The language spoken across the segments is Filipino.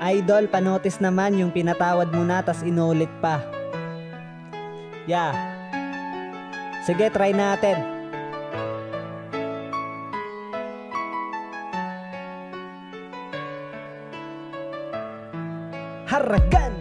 Idol, panotis naman yung pinatawad mo na tas inulit pa. Yeah. Sige, try natin. Haragan!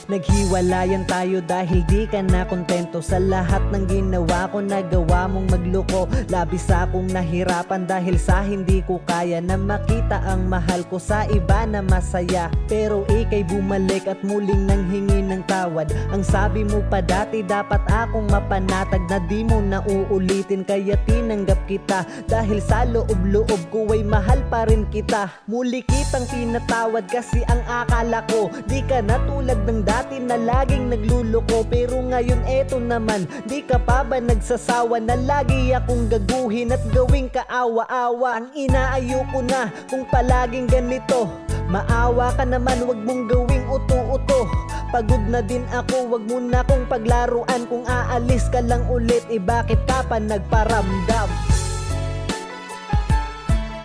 Naghiwalayan tayo dahil di ka na kontento sa lahat ng ginawa ko. Nagawa mong magloko. Labis akong nahirapan dahil sa hindi ko kaya na makita ang mahal ko sa iba na masaya. Pero ika'y bumalik at muling nanghingi ng tawad. Ang sabi mo pa dati dapat akong mapanatag na di mo na uulitin, kaya tinanggap kita dahil sa loob-loob ko ay mahal pa rin kita. Muli kitang pinatawad kasi ang akala ko di ka na tulad ng dati na laging nagluloko. Pero ngayon eto naman, di ka pa ba nagsasawa na lagi akong gaguhin at gawing kaawa-awa? Ang inaayoko na kung palaging ganito. Maawa ka naman, wag mong gawing uto-uto. Pagod na din ako, wag mo na kong paglaruan. Kung aalis ka lang ulit, bakit ka pa nagparamdam?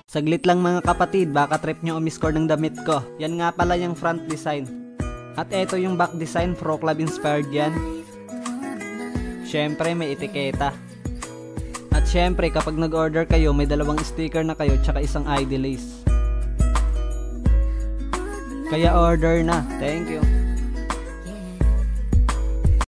Saglit lang mga kapatid, baka trip nyo umiscore ng damit ko. Yan nga pala yung front design. At eto yung back design, Pro Club inspired yan. Syempre may etiketa. At syempre kapag nag-order kayo, may 2 sticker na kayo tsaka isang ID lace. Kaya order na. Thank you.